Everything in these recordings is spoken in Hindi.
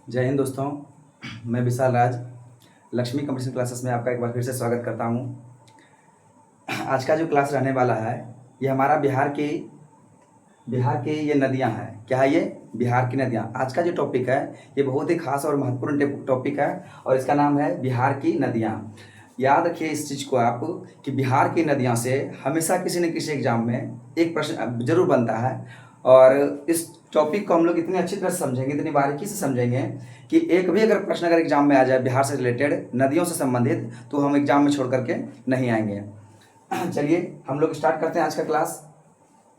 जय हिंद दोस्तों। मैं विशाल राज लक्ष्मी कंपटीशन क्लासेस में आपका एक बार फिर से स्वागत करता हूं। आज का जो क्लास रहने वाला है ये हमारा बिहार की ये नदियां हैं। क्या है ये? बिहार की नदियां। आज का जो टॉपिक है ये बहुत ही खास और महत्वपूर्ण टॉपिक है और इसका नाम है बिहार की नदियां। याद रखिए इस चीज़ को आप कि बिहार की नदियां से हमेशा किसी न किसी एग्जाम में एक प्रश्न जरूर बनता है और इस टॉपिक को हम लोग इतनी अच्छी तरह से समझेंगे, इतनी बारीकी से समझेंगे कि एक भी अगर प्रश्न अगर एग्जाम में आ जाए बिहार से रिलेटेड, नदियों से संबंधित, तो हम एग्जाम में छोड़ करके नहीं आएंगे। चलिए हम लोग स्टार्ट करते हैं आज का क्लास।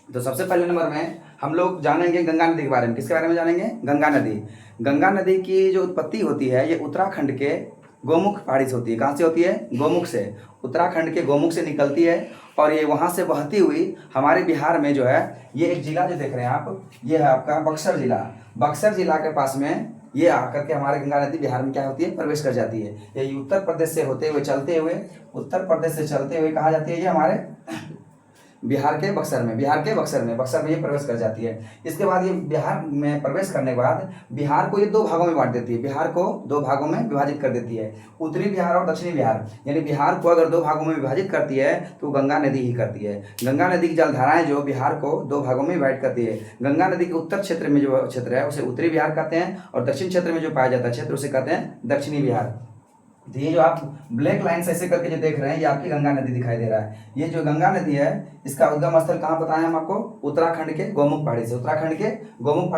तो सबसे पहले नंबर में हम लोग जानेंगे गंगा नदी के बारे में। किसके बारे में जानेंगे? गंगा नदी। गंगा नदी की जो उत्पत्ति होती है ये उत्तराखंड के गोमुख पहाड़ी से होती है। कहाँ से होती है? गोमुख से। उत्तराखंड के गोमुख से निकलती है और ये वहाँ से बहती हुई हमारे बिहार में जो है ये एक जिला जो देख रहे हैं आप, ये है आपका बक्सर जिला। बक्सर जिला के पास में ये आकर के हमारे गंगा नदी बिहार में क्या होती है? प्रवेश कर जाती है। ये उत्तर प्रदेश से होते हुए चलते हुए, उत्तर प्रदेश से चलते हुए कहाँ जाती है? ये हमारे बिहार के बक्सर में ये प्रवेश कर जाती है। इसके बाद ये बिहार में प्रवेश करने के बाद बिहार को ये दो भागों में बांट देती है। बिहार को दो भागों में विभाजित कर देती है, उत्तरी बिहार और दक्षिणी बिहार। यानी बिहार को अगर दो भागों में विभाजित करती है तो गंगा नदी ही करती है। गंगा नदी की जलधाराएं जो बिहार को दो भागों में डिवाइड करती है। गंगा नदी के उत्तर क्षेत्र में जो क्षेत्र है उसे उत्तरी बिहार कहते हैं और दक्षिण क्षेत्र में जो पाया जाता है क्षेत्र उसे कहते हैं दक्षिणी बिहार। तो ये जो आप ब्लैक लाइन ऐसे करके जो देख रहे हैं ये आपकी गंगा नदी दिखाई दे रहा है। ये जो गंगा नदी है इसका उद्गम स्थल कहाँ बताया हम आपको? उत्तराखंड के गोमुख पहाड़ी से। उत्तराखंड के गोमुख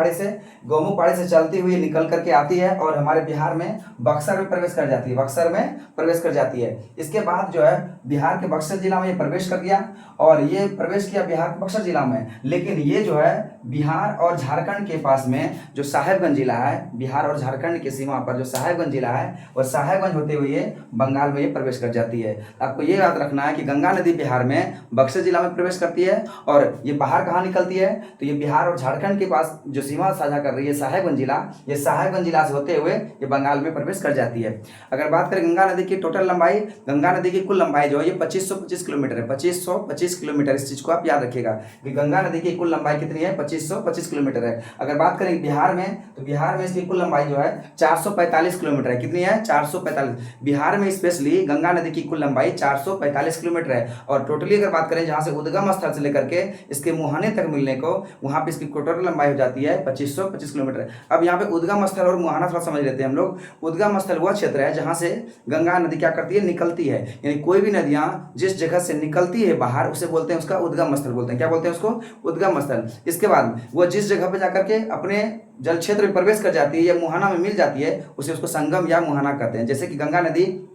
पहाड़ी से चलती हुई निकल करके आती है और हमारे बिहार में बक्सर में प्रवेश कर जाती है। इसके बाद जो है बिहार के बक्सर जिला में ये प्रवेश कर गया और ये प्रवेश किया बिहार के बक्सर जिला में। लेकिन ये जो है बिहार और झारखंड के पास में जो साहेबगंज जिला है, बिहार और झारखंड की सीमा पर जो साहेबगंज जिला है वह साहेबगंज होते हुए बंगाल में ये प्रवेश कर जाती है। आपको ये याद रखना है कि गंगा नदी बिहार में बक्सर जिला में प्रवेश करती है और ये बाहर कहाँ निकलती है? तो ये बिहार और झारखंड के पास जो सीमा साझा कर रही है साहेबगंज जिला, ये साहेबगंज जिला से होते हुए ये बंगाल में प्रवेश कर जाती है। अगर बात करें गंगा नदी की टोटल लंबाई, गंगा नदी की कुल लंबाई जो है ये 2525 किलोमीटर है। 2525 किलोमीटर, इस चीज को आप याद रखिएगा कि गंगा नदी की कुल लंबाई कितनी है? 2525 किलोमीटर है। अगर बात करें बिहार में तो बिहार में इसकी कुल लंबाई जो है 445 किलोमीटर है। कितनी है? 445। बिहार में स्पेशली गंगा नदी की कुल लंबाई 445 किलोमीटर है और टोटली अगर बात करें जहां से उद्गम स्थल से लेकर के इसके मुहाने तक मिलने को, वहां पे इसकी टोटल लंबाई हो जाती है 2525 किलोमीटर। अब यहाँ पे उद्गम स्थल और मुहाना थोड़ा समझ लेते हैं हम लोग। उद्गम स्थल वह क्षेत्र है जहां से गंगा नदी क्या करती है? निकलती है। यानी कोई भी नदियां जिस जगह से निकलती है बाहर उसे बोलते हैं उसका उद्गम स्थल बोलते हैं। क्या बोलते हैं उसको? उद्गम स्थल। इसके बाद वह जिस जगह पर जाकर के अपने जल क्षेत्र में प्रवेश कर जाती है या मुहाना में मिल जाती है उसे उसको संगम या मुहाना कहते हैं। जैसे कि गंगा नदी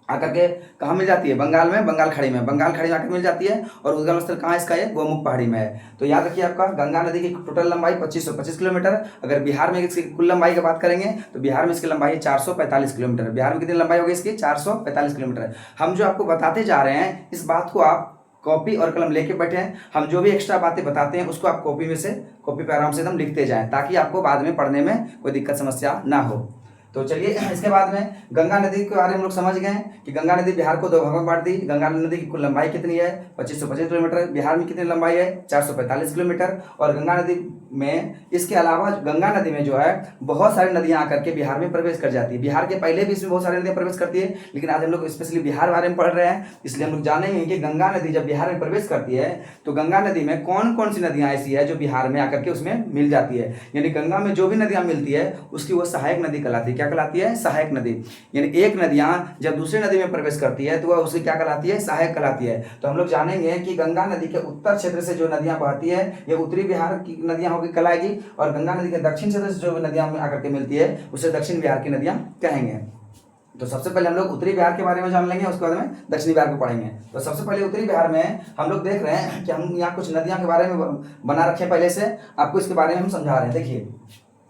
आकर के कहाँ मिल जाती है? बंगाल में, बंगाल खाड़ी में आकर मिल जाती है और उद्गम स्थल कहाँ इसका? ये गोमुख पहाड़ी में है। तो याद रखिए आपका गंगा नदी की टोटल लंबाई 2525 किलोमीटर। अगर बिहार में इसकी कुल लंबाई की बात करेंगे तो बिहार में इसकी लंबाई 445 किलोमीटर। बिहार में कितनी लंबाई होगी इसकी? 445 किलोमीटर। हम जो आपको बताते जा रहे हैं इस बात को आप कॉपी और कलम लेके बैठे हैं। हम जो भी एक्स्ट्रा बातें बताते हैं उसको आप कॉपी पे आराम से एकदम लिखते जाएं ताकि आपको बाद में पढ़ने में कोई दिक्कत समस्या ना हो। तो चलिए इसके बाद में गंगा नदी के बारे में हम लोग समझ गए कि गंगा नदी बिहार को दो भागों में बांट दी। गंगा नदी की कुल लंबाई कितनी है? 2525 किलोमीटर। बिहार में कितनी लंबाई है? 445 किलोमीटर। और गंगा नदी में इसके अलावा गंगा नदी में जो है बहुत सारी नदियां आकर के बिहार में प्रवेश कर जाती है। बिहार के पहले भी इसमें बहुत सारी नदियां प्रवेश करती है लेकिन आज हम लोग स्पेशली बिहार बारे में पढ़ रहे हैं इसलिए हम लोग जानेंगे कि गंगा नदी जब बिहार में प्रवेश करती है तो गंगा नदी में कौन कौन सी नदियां ऐसी है जो बिहार में आकर के उसमें मिल जाती है। यानी गंगा में जो भी नदियां मिलती है उसकी वो सहायक नदी कहलाती है। क्या कहलाती है? सहायक नदी। यानी एक नदियां जब दूसरी नदी में प्रवेश करती है तो वह उसकी क्या कहलाती है? सहायक कहलाती है। तो हम लोग जानेंगे कि गंगा नदी के उत्तर क्षेत्र से जो नदियां बहती है ये उत्तरी बिहार की नदियां होगी कहलाएगी और गंगा नदी के दक्षिण क्षेत्र से जो नदियां आकर के मिलती है उसे दक्षिण बिहार की नदियां कहेंगे। तो सबसे पहले हम लोग उत्तरी बिहार के बारे में जान लेंगे, उसके बाद में दक्षिणी बिहार को पढ़ेंगे। तो सबसे पहले उत्तरी बिहार में हम लोग देख रहे हैं कि हम यहाँ कुछ नदियां के बारे में बना रखे पहले से, आपको इसके बारे में हम समझा रहे हैं। देखिए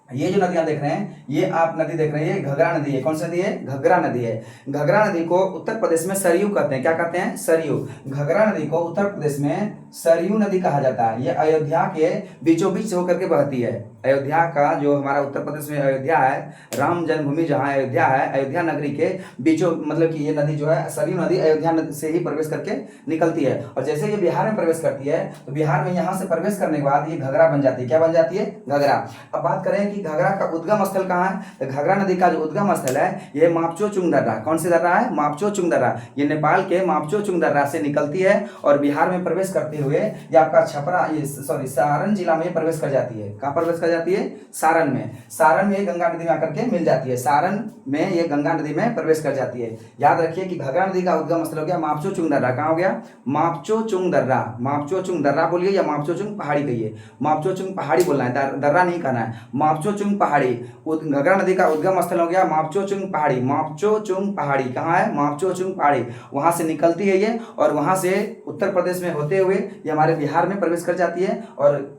ये जो नदियां देख रहे हैं ये आप नदी देख रहे हैं, ये घघरा नदी है। कौन सी नदी है? घघरा नदी है। घघरा नदी को उत्तर प्रदेश में सरयू कहते हैं। क्या कहते हैं? सरयू। घघरा नदी को उत्तर प्रदेश में सरयू नदी कहा जाता है। ये अयोध्या के बीचों बीच होकर के बहती है। अयोध्या का जो हमारा उत्तर प्रदेश में अयोध्या है, राम जन्मभूमि जहाँ अयोध्या है, अयोध्या नगरी के बीचों मतलब कि ये नदी जो है सरयू नदी अयोध्या नदी से ही प्रवेश करके निकलती है। और जैसे ये बिहार में प्रवेश करती है तो बिहार में यहाँ से प्रवेश करने के बाद ये घघरा बन जाती है। क्या बन जाती है? घघरा। अब बात करें कि कि घाघरा का उद्गम स्थल कहाँ है, तो घाघरा नदी का जो उद्गम स्थल है ये मापचो-चुंग दर्रा, कौन सी दर्रा है, मापचो-चुंग दर्रा, ये नेपाल के मापचो-चुंग दर्रा से निकलती है और बिहार में प्रवेश करते हुए ये आपका छपरा ये सॉरी सारण जिला में प्रवेश कर जाती है। कहाँ प्रवेश कर जाती है, सारण में। सारण में ये गंगा नदी में आकर के मिल जाती है, सारण में ये गंगा नदी में प्रवेश कर जाती है। याद रखिए कि घाघरा नदी का उद्गम स्थल हो गया मापचो-चुंग दर्रा, कहाँ हो गया, मापचो-चुंग दर्रा, मापचो-चुंग दर्रा बोलिए या मापचो-चुंग पहाड़ी कहिए, मापचो-चुंग पहाड़ी बोलना है, दर्रा नहीं कहना है, मापचो-चुंग पहाड़ी। घाघरा नदी का उद्गम स्थल हो गया मापचो-चुंग पहाड़ी, मापचो-चुंग पहाड़ी कहाँ है, मापचो-चुंग पहाड़ी, वहां से निकलती है ये और वहां से उत्तर प्रदेश में होते हुए ये हमारे बिहार में प्रवेश कर जाती है और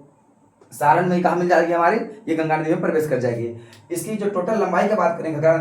सारण में कहाँ मिल जाएगी हमारी, ये गंगा नदी में प्रवेश कर जाएगी। इसकी जो टोटल लंबाई की बात करें घाघरा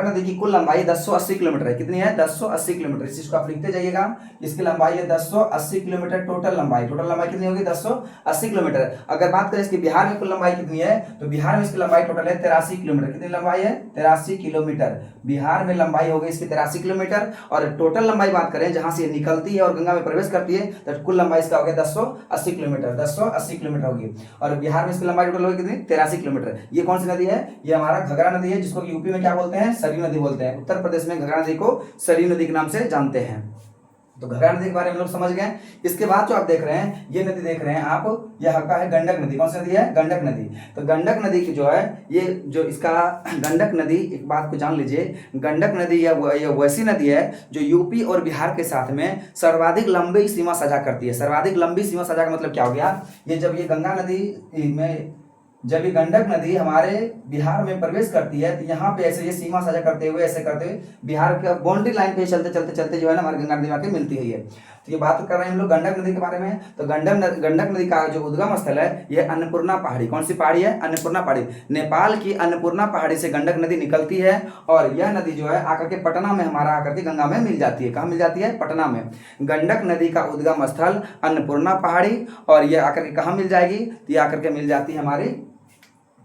नदी की कुल लंबाई 1080 किलोमीटर है। कितनी है, 1080 किलोमीटर। इस चीज को आप लिखते जाइएगा, इसकी लंबाई है 1080 किलोमीटर टोटल लंबाई। टोटल लंबाई कितनी होगी, 1080 किलोमीटर। अगर बात करें इसकी बिहार में कुल लंबाई कितनी है, तो बिहार में इसकी लंबाई टोटल है 83 किलोमीटर। कितनी लंबाई है, 83 किलोमीटर। बिहार में लंबाई हो गई इसकी 83 किलोमीटर और टोटल लंबाई बात करें जहां से निकलती है और गंगा में प्रवेश करती है तो कुल लंबाई इसका हो गया 1080 किलोमीटर, 1080 किलोमीटर होगी। और बिहार में इसकी लंबाई टोटल होगी कितनी, 83 किलोमीटर। ये कौन सी नदी है, ये हमारा घाघरा नदी है, जिसको यूपी में क्या बोलते हैं, सरयू नदी बोलते हैं। उत्तर प्रदेश में घाघरा नदी को सरयू नदी के नाम से जानते हैं। तो घाघरा नदी के बारे में लोग समझ गए। इसके बाद जो आप देख रहे हैं, ये नदी देख रहे हैं आप, यह आपका है गंडक नदी। कौन सी नदी है, गंडक नदी। तो गंडक नदी की जो है ये जो इसका गंडक नदी, एक बात को जान लीजिए, गंडक नदी यह वैसी नदी है जो यूपी और बिहार के साथ में सर्वाधिक लंबी सीमा साझा करती है। सर्वाधिक लंबी सीमा साझा का मतलब क्या हो गया, ये जब ये गंगा नदी में जब ये गंडक नदी हमारे बिहार में प्रवेश करती है तो यहाँ पे ऐसे ये सीमा साझा करते हुए ऐसे करते हुए बिहार के बाउंड्री लाइन पे चलते चलते चलते जो है ना हमारी गंगा नदी आके मिलती है ये। तो ये बात कर रहे हैं हम लोग गंडक नदी के बारे में। तो गंडक नदी का जो उद्गम स्थल है ये अन्नपूर्णा पहाड़ी। कौन सी पहाड़ी है, अन्नपूर्णा पहाड़ी। नेपाल की अन्नपूर्णा पहाड़ी से गंडक नदी निकलती है और यह नदी जो है आकर के पटना में हमारा आकर के गंगा में मिल जाती है। कहाँ मिल जाती है, पटना में। गंडक नदी का उद्गम स्थल अन्नपूर्णा पहाड़ी और ये आकर के कहाँ मिल जाएगी, तो ये आकर के मिल जाती है हमारी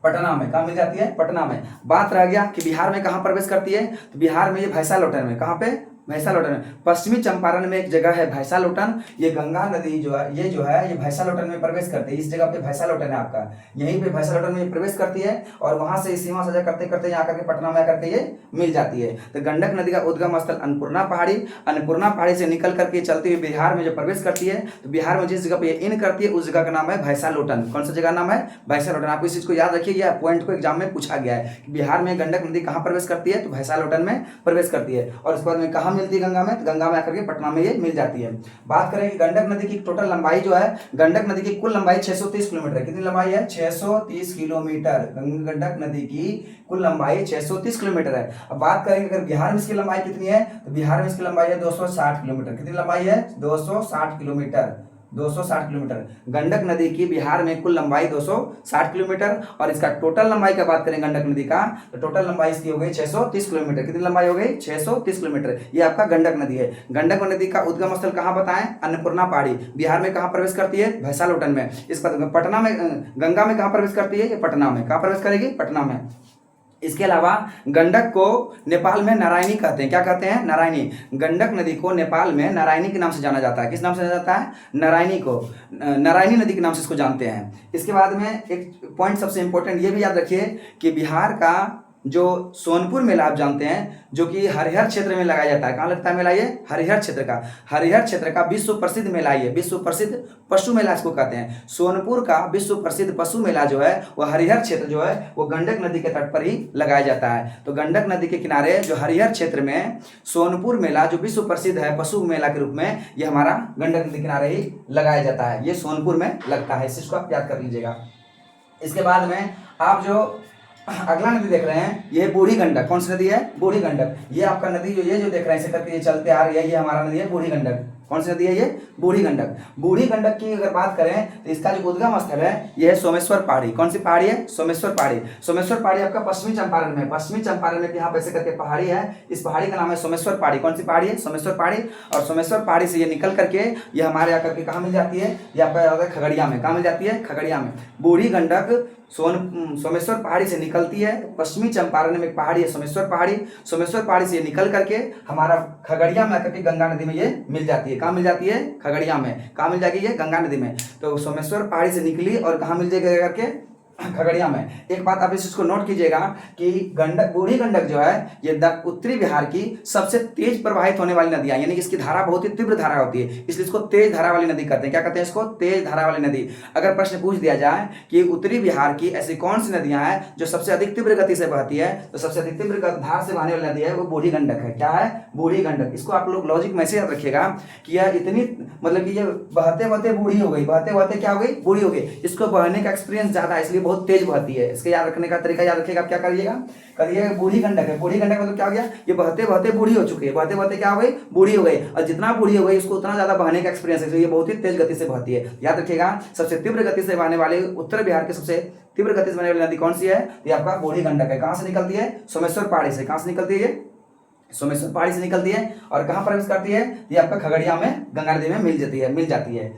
पटना में। कहाँ मिल जाती है, पटना में। बात रह गया कि बिहार में कहाँ प्रवेश करती है, तो बिहार में ये भैंसालोटन में। कहाँ पे, भैंसालोटन। पश्चिमी चंपारण में एक जगह है भैंसालोटन। ये गंगा नदी जो है ये भैंसालोटन में प्रवेश करती है। इस जगह पे भैंसालोटन है आपका, यहीं पे भैंसालोटन में प्रवेश करती है और वहां से सीमा साझा करते करते यहाँ करके पटना में आकर के ये मिल जाती है। तो गंडक नदी का उद्गम स्थल अन्नपूर्णा पहाड़ी। अन्नपूर्णा पहाड़ी से निकल करके चलती हुई बिहार में जब प्रवेश करती है तो बिहार में जिस जगह पे इन करती है उस जगह का नाम है भैंसालोटन। कौन सा जगह नाम है, भैंसालोटन। आपको इस चीज को याद रखिए, यह पॉइंट को एग्जाम में पूछा गया है कि बिहार में गंडक नदी कहाँ प्रवेश करती है, तो भैंसालोटन में प्रवेश करती है। और उसके बाद में कहाँ मिलती है, गंगा में। गंगा में आकर के पटना में ये मिल जाती है। बात करें कि गंडक नदी की टोटल लंबाई जो है, गंडक नदी की कुल लंबाई 630 किलोमीटर। कितनी लंबाई है, 630 किलोमीटर। गंडक नदी की कुल लंबाई 630 किलोमीटर है। अब बात करेंगे अगर बिहार में इसकी लंबाई कितनी है, तो बिहार में इसकी लंबाई है 260 किलोमीटर। कितनी लंबाई है, 260 किलोमीटर। 260 किलोमीटर। गंडक नदी की बिहार में कुल लंबाई 260 किलोमीटर और इसका टोटल लंबाई का बात करें गंडक नदी का, तो टोटल लंबाई इसकी हो गई 630 किलोमीटर। कितनी लंबाई हो गई, 630 किलोमीटर। ये आपका गंडक नदी है। गंडक नदी का उद्गम स्थल कहाँ बताएं, अन्नपूर्णा पहाड़ी। बिहार में कहाँ प्रवेश करती है, भैंसालोटन में। इसका पटना में, गंगा में कहाँ प्रवेश करती है, ये पटना में। कहाँ प्रवेश करेगी, पटना में। इसके अलावा गंडक को नेपाल में नारायणी कहते हैं। क्या कहते हैं, नारायणी। गंडक नदी को नेपाल में नारायणी के नाम से जाना जाता है। किस नाम से जाना जाता है, नारायणी को। नारायणी नदी के नाम से इसको जानते हैं। इसके बाद में एक पॉइंट सबसे इंपॉर्टेंट ये भी याद रखिए कि बिहार का जो सोनपुर मेला आप जानते हैं, जो कि हरिहर क्षेत्र में लगाया जाता है। कहाँ लगता है मेला, ये हरिहर क्षेत्र का। हरिहर क्षेत्र का विश्व प्रसिद्ध मेला, ये विश्व प्रसिद्ध पशु मेला इसको कहते हैं। सोनपुर का विश्व प्रसिद्ध पशु मेला जो है वो हरिहर क्षेत्र जो है वो गंडक नदी के तट पर ही लगाया जाता है। तो गंडक नदी के किनारे जो हरिहर क्षेत्र में सोनपुर मेला जो विश्व प्रसिद्ध है पशु मेला के रूप में, ये हमारा गंडक नदी किनारे ही लगाया जाता है। ये सोनपुर में लगता है, इसको आप याद कर लीजिएगा। इसके बाद में आप जो अगला नदी देख रहे हैं, ये बूढ़ी गंडक। कौन सी नदी है, बूढ़ी गंडक। ये आपका नदी जो ये जो देख रहे हैं इसे करके ये चलते आ रही है, ये हमारा नदी है बूढ़ी गंडक। कौन सी नदी है, ये बूढ़ी गंडक। बूढ़ी गंडक की अगर बात करें तो इसका जो उद्गम स्थल है ये है सोमेश्वर पहाड़ी। कौन सी पहाड़ी है, सोमेश्वर पहाड़ी। सोमेश्वर पहाड़ी आपका पश्चिमी चंपारण में। पश्चिमी चंपारण में यहाँ पे ऐसे करके पहाड़ी है, इस पहाड़ी का नाम है सोमेश्वर पहाड़ी। कौन सी पहाड़ी है, सोमेश्वर पहाड़ी। और सोमेश्वर पहाड़ी से ये निकल करके ये हमारे आकर के कहाँ मिल जाती है, ये आपका खगड़िया में। कहाँ मिल जाती है, खगड़िया में। बूढ़ी गंडक सोमेश्वर पहाड़ी से निकलती है। पश्चिमी चंपारण में एक पहाड़ी है सोमेश्वर पहाड़ी। सोमेश्वर पहाड़ी से निकल करके हमारा खगड़िया में आकर के गंगा नदी में ये मिल जाती है। कहाँ मिल जाती है, खगड़िया में। कहाँ मिल जाएगी, ये गंगा नदी में। तो सोमेश्वर पहाड़ी से निकली और कहाँ मिल जाएगी करके खगड़िया में। एक बात आप इस चीज को नोट कीजिएगा कि गंडक, बूढ़ी गंडक जो है ये उत्तरी बिहार की सबसे तेज प्रवाहित होने वाली नदी है, यानी कि इसकी धारा बहुत ही तीव्र धारा होती है, इसलिए इसको तेज धारा वाली नदी कहते हैं। क्या कहते हैं इसको? तेज धारा वाली नदी। अगर प्रश्न पूछ दिया जाए कि उत्तरी बिहार की ऐसी कौन सी नदियां हैं जो सबसे अधिक तीव्र गति से बहती है, तो सबसे अधिक तीव्र धार से बहने वाली नदी है वो बूढ़ी गंडक है। क्या है? बूढ़ी गंडक। इसको आप लोग लॉजिक में से याद रखिएगा कि यह इतनी, मतलब कि ये बहते बहते बूढ़ी हो गई, बहते बहते क्या हो गई? बूढ़ी हो गई। इसको बहने का एक्सपीरियंस ज्यादा है, इसलिए बहुत तेज बहती है। इसके याद रखने का तरीका याद रखिएगा, आप क्या करिएगा, करिएगा बूढ़ी गंडक है। बूढ़ी गंडक मतलब क्या हो गया? ये बहते बहते बूढ़ी हो चुकी है, बहते बहते क्या हो गई? बूढ़ी हो गई। और जितना बूढ़ी हो गई उसको उतना ज्यादा बहने का एक्सपीरियंस है, इसलिए ये बहुत ही तेज गति से बहती है। याद रखिएगा, सबसे तीव्र गति से बहने वाले उत्तर बिहार की सबसे तीव्र गति से बहने वाली नदी कौन सी है? ये आपका बूढ़ी गंडक है। कहां से निकलती है? सोमेश्वर पहाड़ी से। कहां से निकलती है? ये सोमेश्वर पहाड़ी से निकलती है। और कहां प्रवेश करती है? ये आपका खगड़िया में गंगा नदी में मिल जाती है।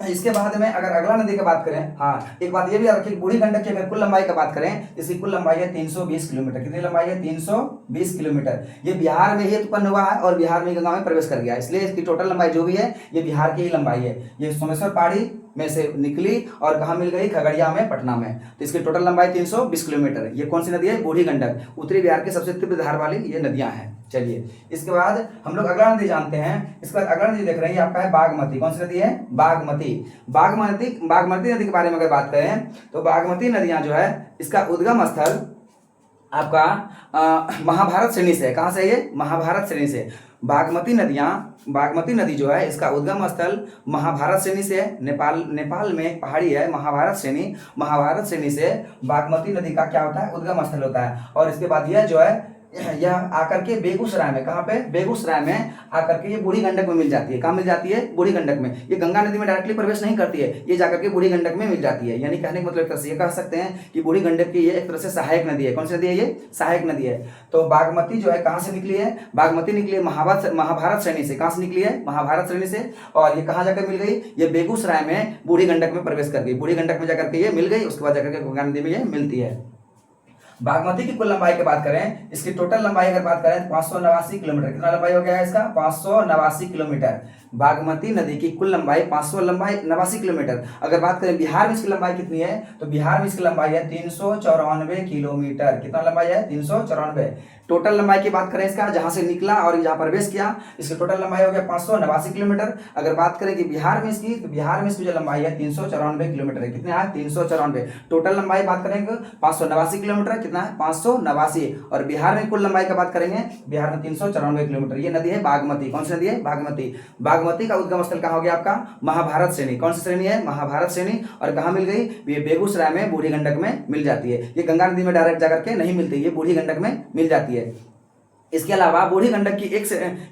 इसके बाद में अगर अगला नदी की बात करें, हाँ एक बात ये भी याद रखिए, बूढ़ी गंडक की अगर कुल लंबाई की बात करें, इसकी कुल लंबाई है 320 किलोमीटर। कितनी लंबाई है? 320 किलोमीटर। ये बिहार में ही उत्पन्न हुआ है और बिहार में गंगा में प्रवेश कर गया, इसलिए इसकी टोटल लंबाई जो भी है ये बिहार की ही लंबाई है। ये सोमेश्वर पहाड़ी में से निकली और कहाँ मिल गई? खगड़िया में, पटना में। तो इसकी टोटल लंबाई 320 किलोमीटर। ये कौन सी नदी है? बूढ़ी गंडक। उत्तरी बिहार की सबसे तीव्र धार वाली ये नदियां हैं। चलिए इसके बाद हम लोग अगला नदी जानते हैं। इसके बाद अगला नदी देख रहे हैं, आपका है बागमती। कौन सी नदी है? बागमती। बागमती नदी के बारे में अगर बात करें तो बागमती नदियां जो है इसका उद्गम स्थल आपका महाभारत श्रेणी से है। कहां से? ये महाभारत श्रेणी से। बागमती नदी जो है इसका उद्गम स्थल महाभारत श्रेणी से है। नेपाल में एक पहाड़ी है महाभारत श्रेणी से बागमती नदी का क्या होता है? उद्गम स्थल होता है। और इसके बाद यह जो है यह आकर के बेगूसराय में, कहाँ पे? बेगूसराय में आकर के ये बूढ़ी गंडक में मिल जाती है। कहाँ मिल जाती है? बूढ़ी गंडक में। ये गंगा नदी में डायरेक्टली प्रवेश नहीं करती है, ये जाकर के बूढ़ी गंडक में मिल जाती है। यानी कहने का मतलब एक तरह से ये कह सकते हैं कि बूढ़ी गंडक की ये एक तरह से सहायक नदी है। कौन सी नदी है? ये सहायक नदी है। तो बागमती जो है कहाँ से निकली है? बागमती निकली है महाभारत श्रेणी से। कहाँ से निकली है? महाभारत श्रेणी से। और ये कहाँ जाकर मिल गई? ये बेगूसराय में बूढ़ी गंडक में प्रवेश कर गई। बूढ़ी गंडक में जाकर के ये मिल गई, उसके बाद जाकर के गंगा नदी में ये मिलती है। बागमती की कुल लंबाई की बात करें, इसकी टोटल लंबाई अगर बात करें तो 589 किलोमीटर। कितना लंबाई हो गया है इसका? 589 किलोमीटर। बागमती नदी की कुल लंबाई 589 किलोमीटर। अगर बात करें बिहार में इसकी लंबाई कितनी है, तो बिहार में इसकी लंबाई है 394 किलोमीटर। कितना लंबाई है? 394। टोटल लंबाई की बात करें इसका, जहां से निकला और जहां प्रवेश किया, इसकी टोटल लंबाई हो गया 589 किलोमीटर। अगर बात करें कि बिहार में इसकी, तो बिहार में इसकी जो लंबाई है 394 किलोमीटर है। कितने है? 394। टोटल लंबाई बात करेंगे 589 किलोमीटर। कितना है? 589। और बिहार में कुल लंबाई की बात करेंगे, बिहार में 394 किलोमीटर। ये नदी है बागमती। कौन सी नदी है? बागमती। बागमती का उद्गम स्थल कहाँ हो गया आपका? महाभारत श्रेणी। कौन सी श्रेणी है? महाभारत श्रेणी। और कहाँ मिल गई? ये बेगूसराय में बूढ़ी गंडक में मिल जाती है। ये गंगा नदी में डायरेक्ट जाकर के नहीं मिलती, ये बूढ़ी गंडक में मिल जाती है। इसके अलावा बूढ़ी गंडक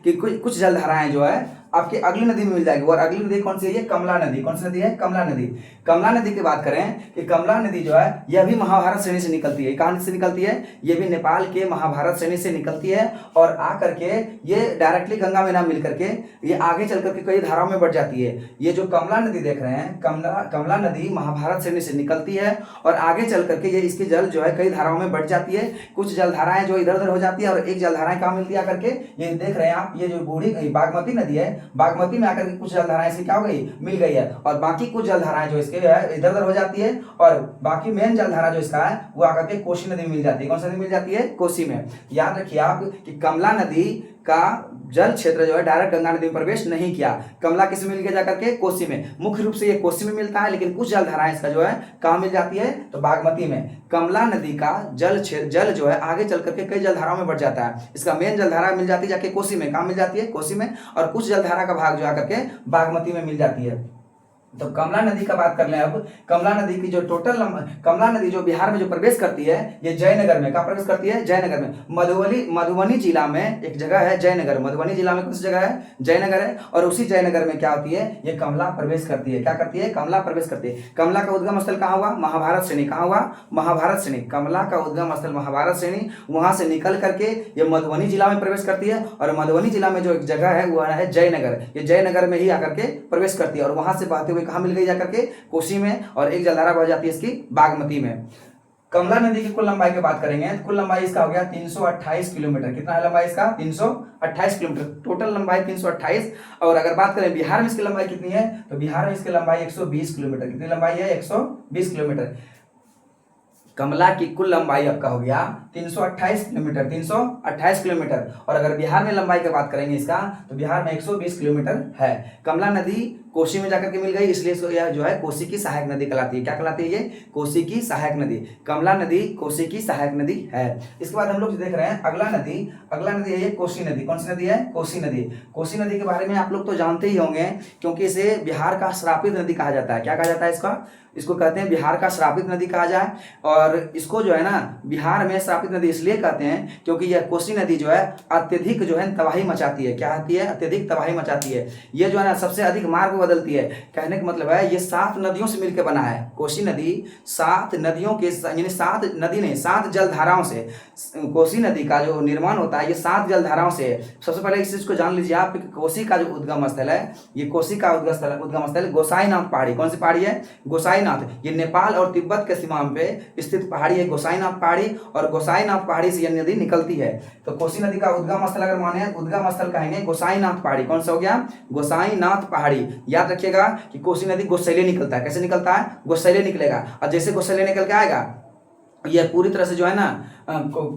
की कुछ जलधाराएं जो है आपकी अगली नदी में मिल जाएगी। और अगली नदी कौन सी है? ये कमला नदी। कौन सी नदी है? कमला नदी। कमला नदी की बात करें कि कमला नदी जो है यह भी महाभारत श्रेणी से निकलती है। कहां से निकलती है? ये भी नेपाल के महाभारत श्रेणी से निकलती है और आकर के ये डायरेक्टली गंगा में ना मिल करके ये आगे चल करके कई धाराओं में बढ़ जाती है। ये जो कमला नदी देख रहे हैं, कमला नदी महाभारत श्रेणी से निकलती है और आगे चल करके ये इसकी जल जो है कई धाराओं में बढ़ जाती है। कुछ जलधाराएं जो इधर उधर हो जाती है और एक जलधाराएं कहां मिलती है आकर के? ये देख रहे हैं आप, ये जो बूढ़ी बागमती नदी है, बागमती में आकर के कुछ जलधाराएं इसकी क्या हो गई? मिल गई है। और बाकी कुछ जलधाराएं जो इसके इधर उधर हो जाती है और बाकी मेन जलधारा जो इसका है वो आकर के कोसी नदी में मिल जाती है। कौन सी नदी मिल जाती है? कोसी में। याद रखिए आप कि कमला नदी का जल क्षेत्र जो है डायरेक्ट गंगा नदी में प्रवेश नहीं किया। कमला किस में मिल गया? जाकर के कोसी में। मुख्य रूप से ये कोसी में मिलता है, लेकिन कुछ जलधाराएं इसका जो है कहां मिल जाती है? तो बागमती में। कमला नदी का जल जो है आगे चल करके कई जलधाराओं में बढ़ जाता है। इसका मेन जलधारा मिल जाती है जाके कोसी में। कहां मिल जाती है? कोसी में। और कुछ जलधारा का भाग जो आकर के बागमती में मिल जाती है। तो कमला नदी का बात कर लें अब। कमला नदी की जो टोटल कमला नदी जो बिहार में जो प्रवेश करती है, ये जयनगर में। कहाँ प्रवेश करती है? जयनगर में। मधुबनी जिला में एक जगह है जयनगर। मधुबनी जिला में कुछ जगह है? जयनगर है। और उसी जयनगर में क्या होती है? ये कमला प्रवेश करती है। क्या करती है? कमला प्रवेश करती है। कमला का उद्गम स्थल कहाँ हुआ? महाभारत श्रेणी। कहाँ हुआ? महाभारत श्रेणी। कमला का उद्गम स्थल महाभारत श्रेणी। वहां से निकल करके ये मधुबनी जिला में प्रवेश करती है और मधुबनी जिला में जो एक जगह है वो है जयनगर। ये जयनगर में ही आकर के प्रवेश करती है और वहां से बहते हुए कहाँ मिल गई? जाकर के कोसी में। और एक जलधारा बह जाती है इसकी बागमती में। कमला नदी की कुल लंबाई की बात करेंगे तो कुल लंबाई इसका हो गया 328 किलोमीटर। कितना है लंबाई इसका? 328 किलोमीटर। टोटल लंबाई 328। और अगर बात करें बिहार में इसकी लंबाई कितनी है, तो बिहार में इसकी लंबाई 120 किलोमीटर। कितनी लंबाई है? 120 किलोमीटर। कमला की कुल लंबाई आपका हो गया 328 किलोमीटर, 328 किलोमीटर। और अगर बिहार में लंबाई की बात करेंगे इसका, तो बिहार में 120 किलोमीटर है। कमला नदी कोसी में जाकर के मिल गई, इसलिए इसको यह जो है कोसी की सहायक नदी कहलाती है। क्या कहलाती है ये? कोसी की सहायक नदी। कमला नदी कोसी की सहायक नदी है। इसके बाद हम लोग देख रहे हैं अगला नदी है ये कोसी नदी। कौन सी नदी है? कोसी नदी। कोसी नदी के बारे में आप लोग तो जानते ही होंगे, क्योंकि इसे बिहार का श्रापित नदी कहा जाता है। क्या कहा जाता है इसको कहते हैं बिहार का श्रापित नदी कहा जाए। और इसको जो है ना बिहार में श्रापित नदी इसलिए कहते हैं क्योंकि यह कोसी नदी जो है अत्यधिक जो है तबाही मचाती है। क्या आती है? अत्यधिक तबाही मचाती है। ये जो है ना सबसे अधिक मार्ग बदलती है। कहने का मतलब है ये 7 नदियों से मिलकर बना है। कोसी नदी 7 नदियों के यानी 7 नदी नहीं 7 जलधाराओं से कोसी नदी का जो निर्माण होता है ये 7 जलधाराओं से। सबसे पहले इस चीज को जान लीजिए आप, कोसी का जो उद्गम स्थल है, ये कोसी का उद्गम स्थल गोसाईनाथ पहाड़ी। कौन सी पहाड़ी है? गोसाईनाथ। ये नेपाल और तिब्बत के सीमा पे स्थित पहाड़ी है गोसाईनाथ पहाड़ी, और गोसाईनाथ पहाड़ी से यह नदी निकलती है। तो कोसी नदी का उद्गम स्थल अगर माने उद्गम स्थल कहेंगे गोसाईनाथ पहाड़ी। कौन सा हो गया? गोसाईनाथ पहाड़ी। याद रखिएगा कि कोसी नदी गोसैले निकलता है। कैसे निकलता है? गोसैले निकलेगा। और जैसे गोसैले निकल के आएगा यह पूरी तरह से जो है ना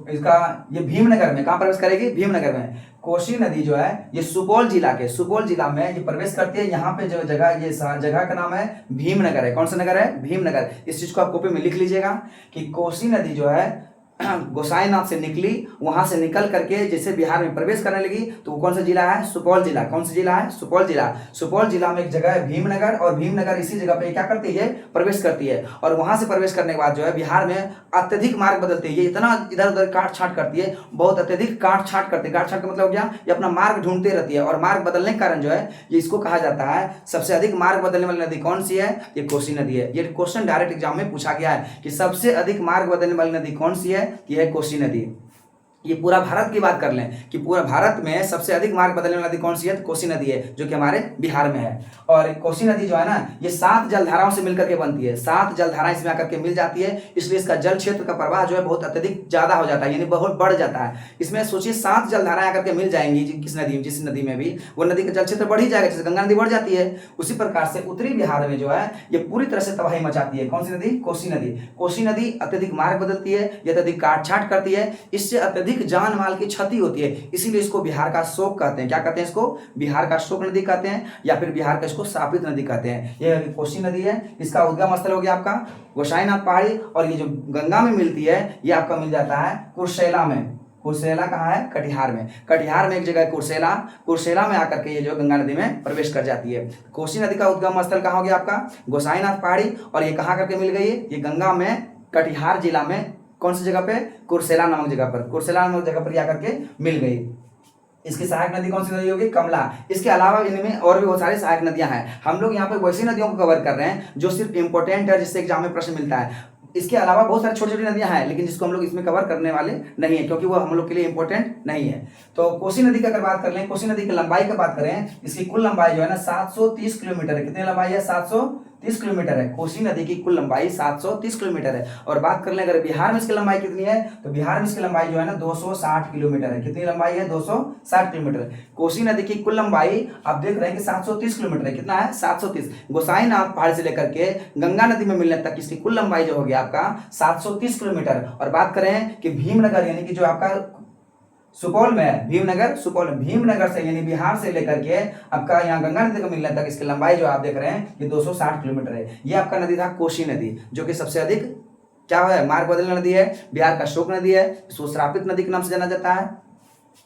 इसका ये भीमनगर में कहाँ प्रवेश करेगी? भीमनगर में। कोसी नदी जो है ये सुपौल जिला में ये प्रवेश करती है। यहाँ पे जो जगह ये जगह का नाम है भीमनगर है। कौन सा नगर है? भीमनगर। इस चीज को आप कॉपी में लिख लीजिएगा कि कोसी नदी जो है गोसाईनाथ से निकली, वहां से निकल करके जैसे बिहार में प्रवेश करने लगी, तो वो कौन सा जिला है? सुपौल जिला। कौन सा जिला है? सुपौल जिला। सुपौल जिला में एक जगह है भीमनगर, और भीमनगर इसी जगह पे क्या करती है? प्रवेश करती है। और वहां से प्रवेश करने के बाद जो है बिहार में अत्यधिक मार्ग बदलती है। ये इतना इधर उधर काट छाट करती है, बहुत अत्यधिक काट छाट करती है। काट छाट का मतलब क्या? ये अपना मार्ग ढूंढते रहती है। और मार्ग बदलने के कारण जो है ये इसको कहा जाता है सबसे अधिक मार्ग बदलने वाली नदी कौन सी है? ये कोसी नदी है। ये क्वेश्चन डायरेक्ट एग्जाम में पूछा गया है कि सबसे अधिक मार्ग बदलने वाली नदी कौन सी है? ये है कोसी नदी। ये पूरा भारत की बात कर लें कि पूरा भारत में सबसे अधिक मार्ग बदलने वाली नदी कौन सी है? तो कोसी नदी है, जो कि हमारे बिहार में है। और कोसी नदी जो है ना ये 7 जलधाराओं से मिलकर के बनती है। 7 जलधाराएं इसमें आकर के मिल जाती है, इसलिए इसका जल क्षेत्र का प्रवाह जो है बहुत अत्यधिक ज्यादा हो जाता है, यानी बहुत बढ़ जाता है। इसमें सोचिए 7 जलधाराएं आकर के मिल जाएंगी जिस नदी में भी, वो नदी का जल क्षेत्र बढ़ ही जाएगा। जैसे गंगा नदी बढ़ जाती है, उसी प्रकार से उत्तरी बिहार में जो है ये पूरी तरह से तबाही मचाती है। कौन सी नदी? कोसी नदी। कोसी नदी अत्यधिक मार्ग बदलती है, ये अत्यधिक काट छाट करती है, इससे अत्यधिक जान माल की क्षति होती है। इसीलिए इसको बिहार का शोक कहते हैं। क्या कहते हैं इसको? बिहार का शोक नदी कहते हैं, या फिर बिहार का इसको श्रापित नदी कहते हैं। यह कोसी नदी है, इसका उद्गम स्थल हो गया आपका गोसाईनाथ पहाड़ी, और ये जो गंगा में मिलती है ये आपका मिल जाता है कुर्सेला में। कुर्सेला कहाँ है? कटिहार में। कटिहार में एक जगह है कुर्सेला, कुर्सेला में आकर के ये जो गंगा नदी में प्रवेश कर जाती है। कोसी नदी का उद्गम स्थल कहाँ हो गया आपका? गोसाईनाथ पहाड़ी। और ये कहाँ करके मिल गई? ये गंगा में कटिहार जिला में कौन सी जगह पे? कुर्सेला नामक जगह पर। कुर्सेला नामक जगह पर जाकर के मिल गई। इसकी सहायक नदी कौन सी नदी होगी? कमला। इसके अलावा इनमें और भी बहुत सारी सहायक नदियां हैं। हम लोग यहाँ पे वैसी नदियों को कवर कर रहे हैं जो सिर्फ इंपॉर्टेंट है, जिससे एग्जाम में प्रश्न मिलता है। इसके अलावा बहुत सारी छोटी छोटी नदियां हैं, लेकिन जिसको हम लोग इसमें कवर करने वाले नहीं है, क्योंकि वो हम लोग के लिए इंपॉर्टेंट नहीं है। तो कोसी नदी की अगर बात कर लें, कोसी नदी की लंबाई की बात करें, इसकी कुल लंबाई जो है ना 730 किलोमीटर है। कितनी लंबाई है? 730 किलोमीटर है। कोसी नदी की कुल लंबाई 730 किलोमीटर है। और बात कर लें अगर बिहार में इसकी लंबाई कितनी है, तो बिहार में इसकी लंबाई जो है ना 260 किलोमीटर है। कितनी लंबाई है? 260 किलोमीटर। कोसी नदी की कुल लंबाई आप देख रहे हैं कि 730 किलोमीटर है। कितना है? 730। गोसाईनाथ पहाड़ से लेकर के गंगा नदी में मिलने तक इसकी कुल लंबाई जो हो गया आपका 730 किलोमीटर। और बात करें कि भीमनगर यानी कि जो आपका सुपौल में है, भीमनगर से यानी बिहार से लेकर के आपका यहाँ गंगा नदी को मिलने तक इसकी लंबाई जो आप देख रहे हैं ये 260 किलोमीटर है। ये आपका नदी था कोसी नदी, जो कि सबसे अधिक क्या है? मार्ग बदलने नदी है, बिहार का शोक नदी है, इसको श्रापित नदी के नाम से जाना जाता है।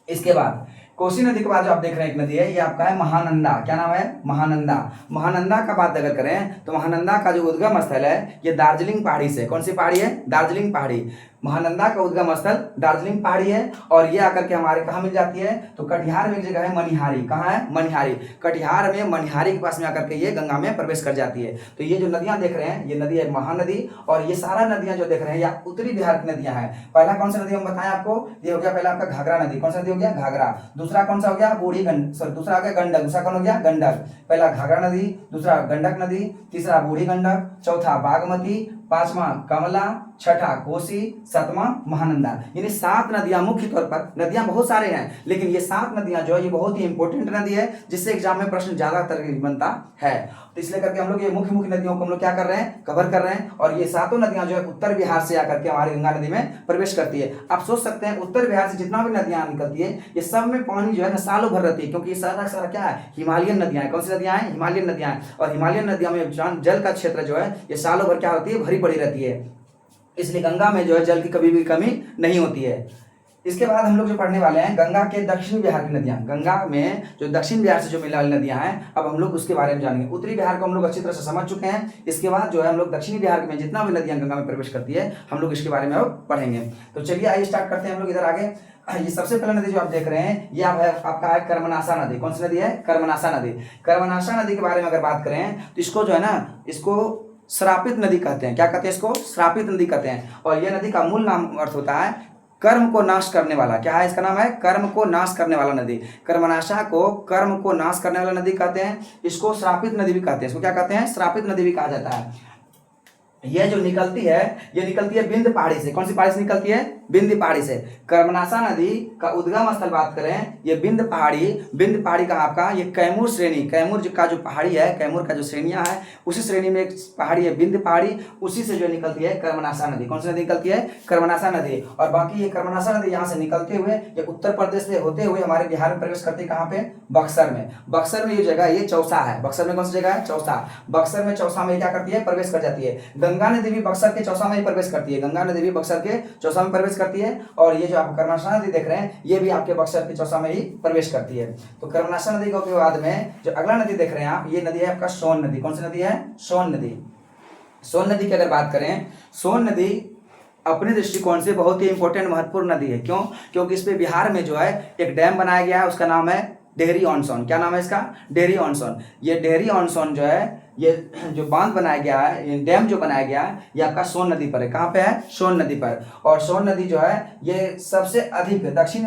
इसके बाद कोसी नदी के बाद जो आप देख रहे हैं एक नदी है, ये आपका है महानंदा। क्या नाम है? महानंदा। महानंदा का बात अगर करें तो महानंदा का जो उद्गम स्थल है ये दार्जिलिंग पहाड़ी से। कौन सी पहाड़ी है? दार्जिलिंग पहाड़ी। महानंदा का उद्गम स्थल दार्जिलिंग पहाड़ी है, और ये आकर के हमारे कहाँ मिल जाती है? तो कटिहार में एक जगह है मनिहारी। कहाँ है? मनिहारी। कटिहार में मनिहारी के पास में आकर के ये गंगा में प्रवेश कर जाती है। तो ये जो नदियां देख रहे हैं ये नदी है महानदी, और ये सारा नदियां जो देख रहे हैं या उत्तरी बिहार की नदियां हैं। पहला कौन सा नदी हम बताएं आपको? ये हो गया पहला आपका घाघरा नदी। कौन सा नदी हो गया? घाघरा। दूसरा कौन सा हो गया? दूसरा हो गया गंडक। दूसरा कौन हो गया? गंडक। पहला घाघरा नदी, दूसरा गंडक नदी, तीसरा बूढ़ी गंडक, चौथा बागमती, पांचवा कमला, छठा कोसी, सातवां महानंदा। यानी 7 नदियां मुख्य तौर पर, नदियां बहुत सारे हैं लेकिन ये 7 नदियां जो है ये बहुत ही इंपॉर्टेंट नदी है जिससे एग्जाम में प्रश्न ज्यादातर बनता है। तो इसलिए करके हम लोग ये मुख्य मुख्य नदियों को हम लोग क्या कर रहे हैं, कवर कर रहे हैं। और ये 7 नदियां जो है उत्तर बिहार से आकर के हमारी गंगा नदी में प्रवेश करती है। आप सोच सकते हैं उत्तर बिहार से जितना भी नदियां निकलती है ये सब में पानी जो है ना सालों भर रहती है, क्योंकि ये सारा सारा क्या है, हिमालयन नदियां हैं। कौन सी नदियां हैं, हिमालयन नदियां हैं। और हिमालयन नदियों में जल का क्षेत्र जो है ये सालों भर क्या होती है, भरी पड़ी रहती है। इसलिए गंगा में जो है जल की कभी भी कमी नहीं होती है। इसके बाद हम लोग जो पढ़ने वाले हैं गंगा के दक्षिण बिहार की नदियां। गंगा में जो दक्षिण बिहार से जो मिलने वाली नदियां हैं अब हम लोग उसके बारे में जानेंगे। उत्तरी बिहार को हम लोग अच्छी तरह से समझ चुके हैं। इसके बाद जो है हम लोग दक्षिणी बिहार में जितना भी नदियां गंगा में प्रवेश करती है हम लोग इसके बारे में अब पढ़ेंगे। तो चलिए आइए स्टार्ट करते हैं हम लोग इधर आगे। ये सबसे पहला नदी जो आप देख रहे हैं ये आपका है कर्मनाशा नदी। कौन सी नदी है, कर्मनाशा नदी। कर्मनाशा नदी के बारे में अगर बात करें तो इसको जो है ना, इसको श्रापित नदी कहते हैं। क्या कहते हैं इसको, श्रापित नदी कहते हैं। और यह नदी का मूल नाम अर्थ होता है कर्म को नाश करने वाला। क्या है इसका नाम, है कर्म को नाश करने वाला नदी। कर्मनाशा को कर्म को नाश करने वाला नदी कहते हैं। इसको श्रापित नदी भी कहते हैं। इसको क्या कहते हैं, श्रापित नदी भी कहा जाता है। यह जो निकलती है ये निकलती है बिंद पहाड़ी से। कौन सी पहाड़ी से निकलती है, बिंद पहाड़ी से। कर्मनाशा नदी का उद्गम स्थल बात करें ये बिंद पहाड़ी का आपका ये कैमूर श्रेणी, कैमूर का जो पहाड़ी है, कैमूर का जो श्रेणियां है उसी श्रेणी में एक पहाड़ी है बिंद पहाड़ी, उसी से जो निकलती है कर्मनाशा नदी। कौन सी नदी निकलती है, कर्मनाशा नदी। और बाकी ये कर्मनाशा नदी यहाँ से निकलते हुए ये उत्तर प्रदेश से होते हुए हमारे बिहार में प्रवेश करती है। कहाँ पे, बक्सर में। बक्सर में ये जगह ये चौसा है। बक्सर में कौन सी जगह है, चौसा। बक्सर में चौसा में क्या करती है, प्रवेश कर जाती है। गंगा नदी भी बक्सर के चौसा में ही प्रवेश करती है। गंगा नदी भी बक्सर के चौसा में प्रवेश करती है। और ये जो आप कर्मनाशा नदी देख रहे हैं ये भी आपके बक्सर के चौसा में ही प्रवेश करती है। तो कर्मनाशा नदी के बाद में जो अगला नदी देख रहे हैं आप, ये नदी है आपका सोन नदी। कौन सी नदी है, सोन नदी। सोन नदी की अगर बात करें, सोन नदी अपने दृष्टिकोण से बहुत ही इंपॉर्टेंट महत्वपूर्ण नदी है। क्यों, क्योंकि इस पे बिहार में जो है एक डैम बनाया गया है, उसका नाम है डेहरी ऑन सोन। क्या नाम है इसका, डेहरी ऑन सोन। ये डेहरी ऑन सोन जो है ये जो बांध बनाया गया है, ये डैम जो बनाया गया है ये आपका सोन नदी पर है। कहाँ पे है, सोन नदी पर। और सोन नदी जो है ये सबसे अधिक दक्षिण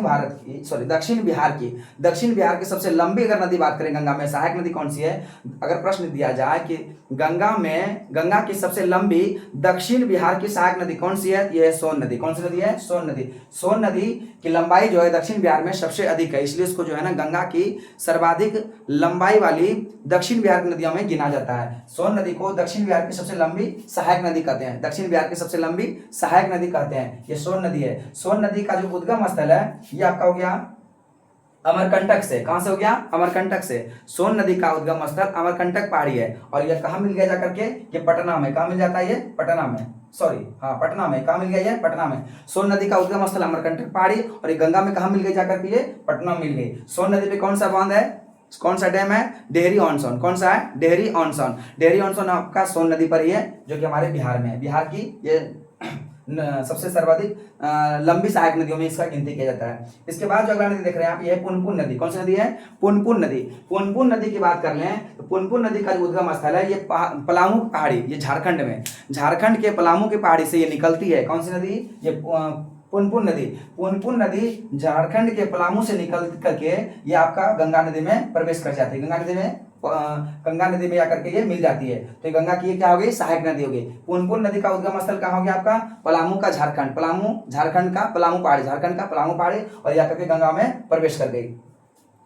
बिहार की सबसे लंबी अगर नदी बात करें गंगा में सहायक नदी कौन सी है, अगर प्रश्न दिया जाए कि गंगा की सबसे लंबी दक्षिण बिहार की सहायक नदी कौन सी है, ये है सोन नदी। कौन सी नदी है, सोन नदी। सोन नदी की लंबाई जो है दक्षिण बिहार में सबसे अधिक है, इसलिए इसको जो है ना गंगा की सर्वाधिक लंबाई वाली दक्षिण बिहार की नदियों में गिना जाता है। सोन नदी को दक्षिण बिहार की सबसे लंबी सहायक नदी कहते हैं। दक्षिण बिहार की सबसे लंबी सहायक नदी कहते हैं, ये सोन नदी है। सोन नदी का जो उद्गम स्थल है ये आपका हो गया अमरकंटक से। कहां से हो गया, अमरकंटक से। सोन नदी का उद्गम स्थल अमरकंटक पहाड़ी है। और यह कहां मिल गया जाकर के, ये पटना में। कहां मिल जाता है ये, पटना में। पटना में। कहां मिल गया ये, पटना में। सोन नदी का उद्गम स्थल अमरकंटक पहाड़ी और ये गंगा में कहां मिल गई जाकर के, ये पटना मिल गई। सोन नदी पे कौन सा बांध है, कौन सा डैम है, डेहरी ऑन सोन। कौन सा है, डेहरी ऑन सोन। डेहरी ऑन सोन आपका सोन नदी पर ही है जो कि हमारे बिहार में है। बिहार की ये सबसे सर्वाधिक लंबी सहायक नदियों में इसका गिनती किया जाता है। इसके बाद जो अगला नदी देख रहे हैं आप ये है पुनपुन नदी। कौन सी नदी है, पुनपुन नदी। पुनपुन नदी की बात कर लें तो पुनपुन नदी का जो उद्गम स्थल है ये पलामू पहाड़ी, ये झारखंड में, झारखंड के पलामू की पहाड़ी से ये निकलती है। कौन सी नदी, ये पुनपुन नदी। पुनपुन नदी झारखंड के पलामू से निकल करके ये आपका गंगा नदी में प्रवेश कर जाती है। गंगा नदी में आकर के ये मिल जाती है। तो गंगा की ये क्या हो गई, सहायक नदी हो गई। पुनपुन नदी का उद्गम स्थल कहाँ हो गया आपका, पलामू का झारखंड, झारखंड का पलामू पहाड़ी और ये आकर के गंगा में प्रवेश कर गई।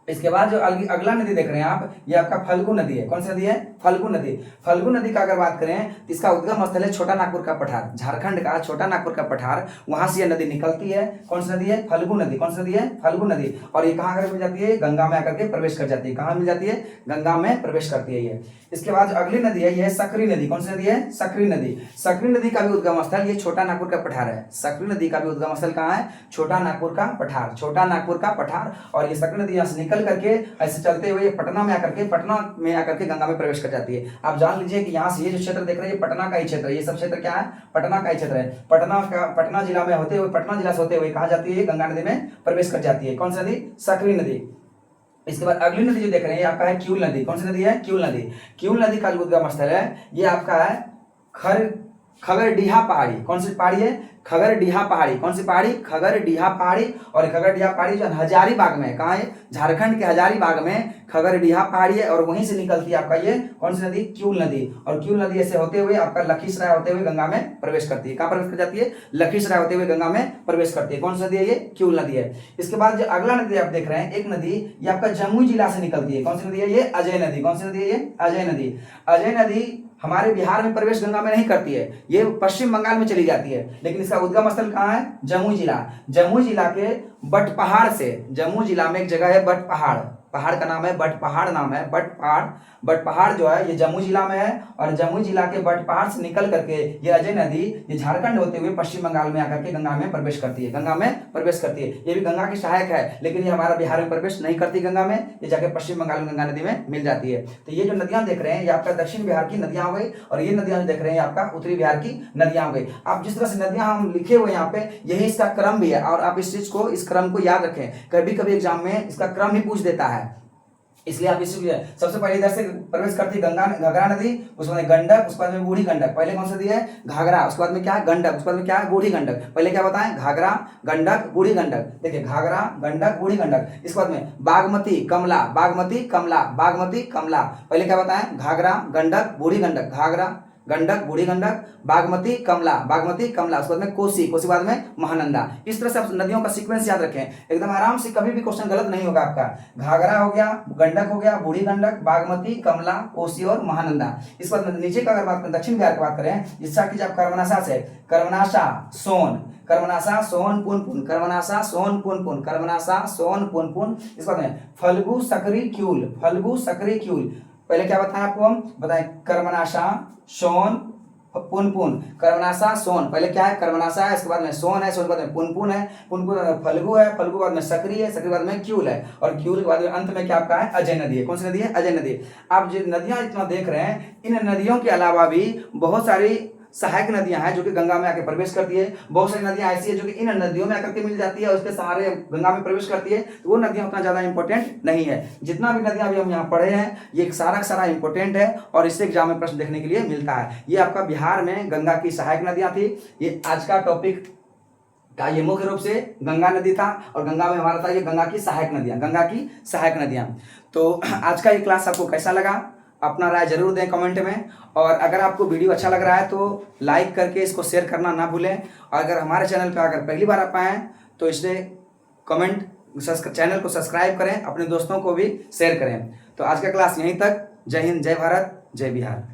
इसके बाद जो अगला नदी देख रहे हैं आप ये आपका फल्गु नदी है। कौन सी नदी है, फल्गु नदी। फल्गु नदी का अगर बात करें तो इसका उद्गम स्थल है छोटा नागपुर का पठार, झारखंड का छोटा नागपुर का पठार, वहां से ये नदी निकलती है। कौन सी नदी है, फल्गु नदी। कौन सी नदी है, फल्गु नदी। और ये कहाँ आकर मिल जाती है, गंगा में आकर के प्रवेश कर जाती है। कहाँ मिल जाती है, गंगा में प्रवेश करती है ये। इसके बाद अगली नदी है, यह है सकरी नदी। कौन सी नदी है, सकरी नदी। सकरी नदी का भी उद्गम स्थल ये छोटा नागपुर का पठार है। सकरी नदी का भी उद्गम स्थल कहाँ है, छोटा नागपुर का पठार, छोटा नागपुर का पठार। और ये सकरी नदी यहाँ से निकल करके ऐसे चलते हुए पटना में आकर के गंगा में प्रवेश कर जाती है। आप जान लीजिए कि यहाँ से ये जो क्षेत्र देख रहे हैं ये पटना का ही क्षेत्र है। ये सब क्षेत्र क्या है, पटना का ही क्षेत्र है। पटना जिला में होते हुए, पटना जिला से होते हुए कहाँ जाती है, गंगा नदी में प्रवेश कर जाती है। कौन सी नदी, सकरी नदी। इसके बाद अगली नदी जो देख रहे हैं आपका है क्यूल नदी। कौन सी नदी है, क्यूल नदी। क्यूल नदी का जो उद्गम स्थल है ये आपका है खगड़िया पहाड़ी। कौन सी पहाड़ी है? खगड़िया पहाड़ी। कौन सी पहाड़ी? खगड़िया पहाड़ी। और खगड़िया पहाड़ी जो हजारीबाग में, कहाँ है? झारखंड के हजारीबाग में खगड़िया पहाड़ी है। और वहीं से निकलती है आपका ये कौन सी नदी? क्यूल नदी। और क्यूल नदी ऐसे होते हुए आपका लखीसराय होते हुए गंगा में प्रवेश करती है। कहाँ प्रवेश कर जाती है? लखीसराय होते हुए गंगा में प्रवेश करती है। कौन सी नदी है ये? क्यूल नदी है। इसके बाद जो अगला नदी आप देख रहे हैं, एक नदी ये आपका जमुई जिला से निकलती है। कौन सी नदी है ये? अजय नदी। कौन सी नदी है ये? अजय नदी। अजय नदी हमारे बिहार में प्रवेश गंगा में नहीं करती है, ये पश्चिम बंगाल में चली जाती है, लेकिन इसका उद्गम स्थल कहाँ है? जमुई जिला। जमुई जिला के बटपहाड़ से, जमुई जिला में एक जगह है बटपहाड़, पहाड़ का नाम है बटपहाड़, नाम है बटपहाड़। बटपहाड़ जो है ये जमुई जिला में है। और जमुई जिला के बटपहाड़ से निकल करके ये अजय नदी ये झारखंड होते हुए पश्चिम बंगाल में आकर के गंगा में प्रवेश करती है। गंगा में प्रवेश करती है। ये भी गंगा की सहायक है, लेकिन ये हमारा बिहार में प्रवेश नहीं करती गंगा में, ये जाके पश्चिम बंगाल में गंगा नदी में मिल जाती है। तो ये जो नदियां देख रहे हैं ये आपका दक्षिण बिहार की नदियां हो गई, और ये नदियां देख रहे हैं आपका उत्तरी बिहार की नदियां हो गई। आप जिस तरह से नदियां हम लिखे हुए यहाँ पे, यही इसका क्रम भी है, और आप इस चीज को, इस क्रम को याद रखें। कभी कभी एग्जाम में इसका क्रम ही पूछ देता है, इसलिए आप इसलिए सबसे पहले इधर से प्रवेश करती है गंगा, घाघरा नदी, उसके बाद गंडक, उसके बाद में बूढ़ी गंडक। पहले कौन सी नदी है? घाघरा। उसके बाद में क्या है? गंडक। उसके बाद में क्या है? बूढ़ी गंडक। पहले क्या बताएं? घाघरा, गंडक, बूढ़ी गंडक। देखिए घाघरा, गंडक, बूढ़ी गंडक। इसके बाद में बागमती, कमला, बागमती, कमला, बागमती, कमला। पहले क्या बताएं? घाघरा, गंडक, बूढ़ी गंडक, घाघरा, गंडक, बूढ़ी गंडक, बागमती, कमला, बागमती, कमला। उसके बाद में कोसी, कोसी बाद में महानंदा। इस तरह से आप नदियों का सीक्वेंस याद रखें, एकदम आराम से, कभी भी क्वेश्चन गलत नहीं होगा आपका। घाघरा हो गया, गंडक हो गया, बूढ़ी गंडक, बागमती, कमला, कोसी और महानंदा। इस बाद में नीचे का अगर बात करें, दक्षिण बिहार की बात करें, जिसका की आप कर्मनाशा से, कर्मनाशा, सोन, कर्मनाशा, सोन, पुनपुन, कर्मनाशा, सोन, पुनपुन, कर्मनाशा, सोन, पुनपुन। इस बाद में फल्गु, सकरी, क्यूल, फल्गु, सकरी, क्यूल। पहले क्या बताएं आपको हम? बताएं कर्मनाशा, सोन, पुनपुन। कर्मनाशा, सोन, पहले क्या है? कर्मनाशा है, इसके बाद में सोन है, सोन के बाद में पुनपुन है, पुनपुन फल्गु है, फल्गु बाद में सकरी है, सकरी बाद में क्यूल है, और क्यूल के बाद में अंत में क्या आपका है? अजय नदी है। कौन सी नदी है? अजय नदी। आप जो नदियां इतना देख रहे हैं, इन नदियों के अलावा भी बहुत सारी सहायक नदियां हैं जो कि गंगा में आकर प्रवेश करती है। बहुत सारी नदियां ऐसी है जो कि इन नदियों में आकर के मिल जाती है और उसके सहारे गंगा में प्रवेश करती है, तो वो नदियां उतना ज्यादा इंपॉर्टेंट नहीं है। जितना भी नदियां अभी हम यहाँ पढ़े हैं ये सारा का सारा इंपॉर्टेंट है, और इससे एग्जाम में प्रश्न देखने के लिए मिलता है। ये आपका बिहार में गंगा की सहायक नदियां थी। ये आज का टॉपिक का ये मुख्य रूप से गंगा नदी था, और गंगा में हमारा था ये गंगा की सहायक नदियां, गंगा की सहायक नदियां। तो आज का ये क्लास आपको कैसा लगा? अपना राय जरूर दें कमेंट में, और अगर आपको वीडियो अच्छा लग रहा है तो लाइक करके इसको शेयर करना ना भूलें। और अगर हमारे चैनल पर अगर पहली बार आप आए हैं तो इसे चैनल को सब्सक्राइब करें, अपने दोस्तों को भी शेयर करें। तो आज का क्लास यहीं तक। जय हिंद, जय भारत, जय बिहार।